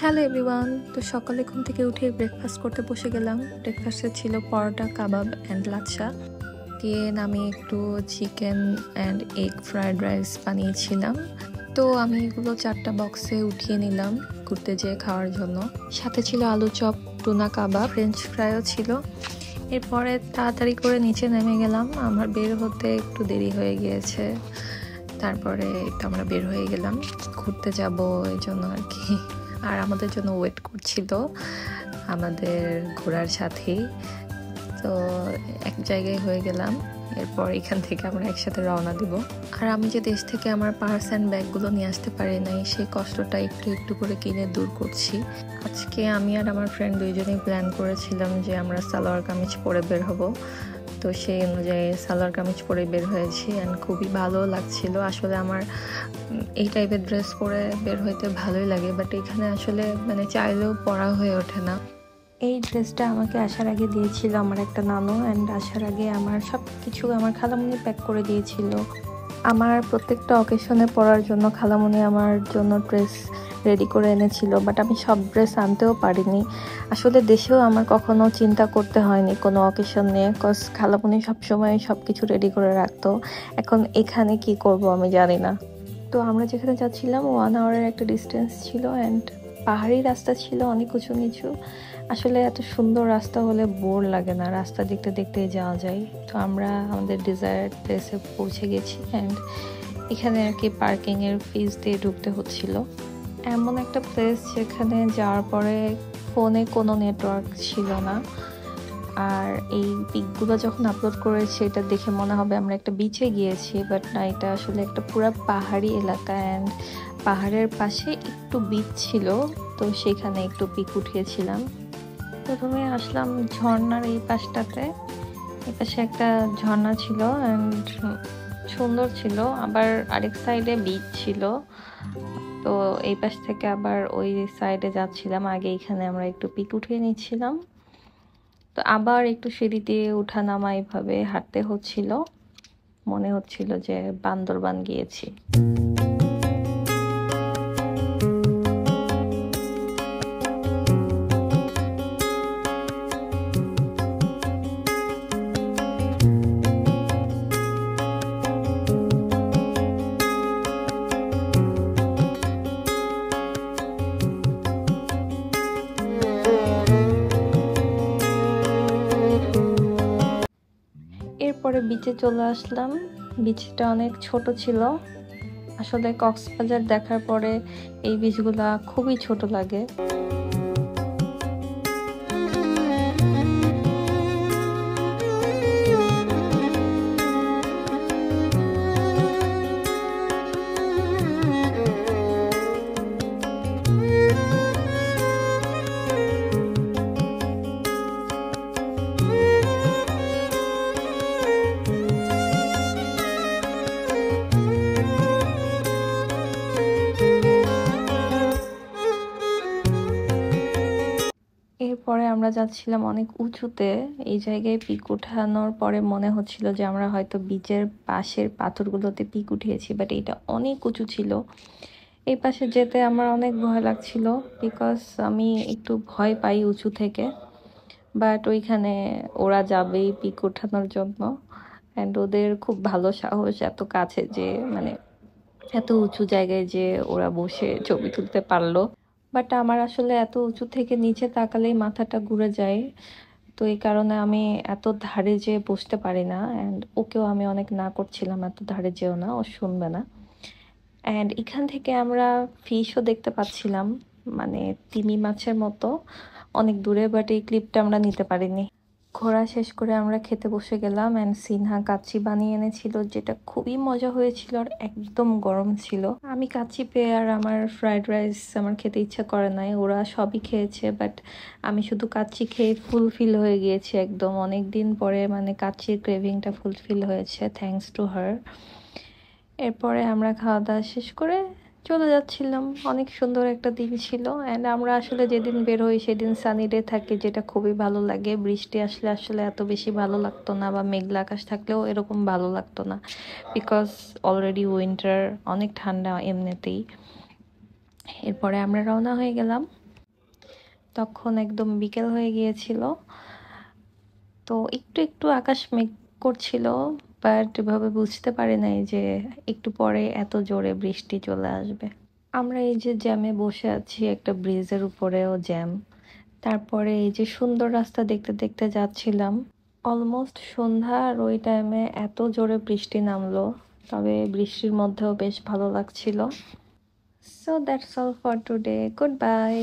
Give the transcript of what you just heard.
Hello everyone. তো সকালে ঘুম থেকে উঠে ব্রেকফাস্ট করতে বসে গেলাম। ব্রেকফাস্টে ছিল পরোটা, কাবাব অ্যান্ড লাচ্ছা দিয়ে আমি একটু chicken and egg fried rice বানিয়েছিলাম। তো আমি এগুলো 4টা বক্সে উঠিয়ে নিলাম ঘুরতে যেয়ে খাওয়ার জন্য। সাথে ছিল আলু চপ, টুনা কাবাব, ফ্রেঞ্চ ফ্রাইও ছিল। এরপরে তাড়াতাড়ি করে নিচে নেমে গেলাম, আমার বের হতে একটু দেরি হয়ে গিয়েছে। তারপরে আমরা বের হয়ে গেলাম, ঘুরতে যাব এই জন্য আর কি। আর আমাদের জন্য ওয়েট করছিল আমাদের ঘোরার সাথী। তো এক জায়গায় হয়ে গেলাম, এরপর এখান থেকে আমরা একসাথে রওনা দিব। আর আমি যে দেশ থেকে আমার পার্স অ্যান্ড ব্যাগগুলো নিয়ে আসতে পারি নাই, সেই কষ্টটা একটু একটু করে কিনে দূর করছি। আজকে আমি আর আমার ফ্রেন্ড দুইজনেই প্ল্যান করেছিলাম যে আমরা সালোয়ার কামিজ পরে বের হব। তো সেই অনুযায়ী সালোয়ার কামিজ পরে বের হয়েছি অ্যান্ড খুবই ভালো লাগছিল। আসলে আমার এই টাইপের ড্রেস পরে বের হইতে ভালোই লাগে, বাট এখানে আসলে চাইলেও পরা হয়ে ওঠে না। এই ড্রেসটা আমাকে আসার আগে দিয়েছিল আমার একটা নানু, অ্যান্ড আসার আগে আমার সব কিছু আমার খালামুনি প্যাক করে দিয়েছিল। আমার প্রত্যেকটা অকেশনে পরার জন্য খালামুনি আমার জন্য ড্রেস রেডি করে এনেছিল, বাট আমি সব ড্রেস আনতেও পারিনি। আসলে দেশেও আমার কখনো চিন্তা করতে হয়নি কোনো অকেশন নিয়ে, কজ খালামুনি সবসময় সব কিছু রেডি করে রাখতো। এখন এখানে কি করব আমি জানি না। তো আমরা যেখানে যাচ্ছিলাম 1 আওয়ারের একটা ডিস্টেন্স ছিল, অ্যান্ড পাহাড়ি রাস্তা ছিল, অনেক উঁচু নিচু। আসলে এত সুন্দর রাস্তা হলে বোর লাগে না, রাস্তা দেখতে দেখতে যাওয়া যায়। তো আমরা আমাদের ডিজায়ার্ড প্লেসে পৌঁছে গেছি, অ্যান্ড এখানে আর কি পার্কিংয়ের ফিস দিয়ে ঢুকতে হচ্ছিল। এমন একটা প্লেস যেখানে যাওয়ার পরে ফোনে কোনো নেটওয়ার্ক ছিল না। আর এই পিকগুলো যখন আপলোড করেছি এটা দেখে মনে হবে আমরা একটা বিচে গিয়েছি, বাট না, এটা আসলে একটা পুরো পাহাড়ি এলাকা, অ্যান্ড পাহাড়ের পাশে একটু বিচ ছিল। তো সেখানে একটু পিক উঠিয়েছিলাম। প্রথমে আসলাম ঝর্ণার এই পাশটাতে। এই পাশে একটা ঝর্ণা ছিল অ্যান্ড সুন্দর ছিল, আবার আরেক সাইডে বিচ ছিল। তো এই পাশ থেকে আবার ওই সাইডে যাচ্ছিলাম। আগে এখানে আমরা একটু পিক উঠিয়ে নিচ্ছিলাম। তো আবার একটু সিঁড়ি দিয়ে উঠা নামা এইভাবে হাঁটতে হচ্ছিল, মনে হচ্ছিল যে বান্দরবান গিয়েছি। এরপরে বিচে চলে আসলাম। বিচটা অনেক ছোট ছিল। আসলে কক্সবাজার দেখার পরে এই বিচগুলা খুবই ছোট লাগে। এরপরে আমরা যাচ্ছিলাম অনেক উঁচুতে। এই জায়গায় পিক উঠানোর পরে মনে হচ্ছিল যে আমরা হয়তো বিচের পাশের পাথরগুলোতে পিক উঠিয়েছি, বাট এটা অনেক উঁচু ছিল। এই পাশে যেতে আমার অনেক ভয় লাগছিল, বিকজ আমি একটু ভয় পাই উঁচু থেকে। বাট ওইখানে ওরা যাবেই পিক ওঠানোর জন্য, অ্যান্ড ওদের খুব ভালো সাহস, এত কাছে যে এত উঁচু জায়গায় যে ওরা বসে ছবি তুলতে পারলো। বাট আমার আসলে এত উঁচু থেকে নিচে তাকালেই মাথাটা ঘুরে যায়। তো এই কারণে আমি এত ধারে যেয়ে বসতে পারি না, অ্যান্ড ওকেও আমি অনেক না করছিলাম এত ধারে যেও না, ও শুনবে না। অ্যান্ড এখান থেকে আমরা ফিশও দেখতে পাচ্ছিলাম, তিমি মাছের মতো অনেক দূরে, বাট এই ক্লিপটা আমরা নিতে পারিনি। ঘোরা শেষ করে আমরা খেতে বসে গেলাম, অ্যান্ড সিনহা কাচ্চি বানিয়ে এনেছিল, যেটা খুবই মজা হয়েছিল আর একদম গরম ছিল। আমি কাচ্চি পেয়ে আর আমার ফ্রাইড রাইস আমার খেতে ইচ্ছা করে নাই, ওরা সবই খেয়েছে, বাট আমি শুধু কাচ্চি খেয়ে ফুলফিল হয়ে গিয়েছি একদম। অনেক দিন পরে কাচ্চির ক্রেভিংটা ফুলফিল হয়েছে, থ্যাঙ্কস টু হার। এরপরে আমরা খাওয়া দাওয়া শেষ করে চলে যাচ্ছিলাম। অনেক সুন্দর একটা দিন ছিল, অ্যান্ড আমরা আসলে যেদিন বের হই সেদিন সানি ডে থাকে, যেটা খুবই ভালো লাগে। বৃষ্টি আসলে আসলে এত বেশি ভালো লাগতো না, বা মেঘলা আকাশ থাকলেও এরকম ভালো লাগতো না, বিকজ অলরেডি উইন্টার, অনেক ঠান্ডা এমনিতেই। এরপরে আমরা রওনা হয়ে গেলাম। তখন একদম বিকেল হয়ে গিয়েছিল। তো একটু একটু আকাশ মেঘ করছিল, বাট এভাবে বুঝতে পারি নাই যে একটু পরে এত জোরে বৃষ্টি চলে আসবে। আমরা এই যে জ্যামে বসে আছি, একটা ব্রিজের উপরেও জ্যাম। তারপরে এই যে সুন্দর রাস্তা দেখতে দেখতে যাচ্ছিলাম, অলমোস্ট সন্ধ্যা, আর ওই টাইমে এত জোরে বৃষ্টি নামলো। তবে বৃষ্টির মধ্যেও বেশ ভালো লাগছিল। So that's all for today, good bye.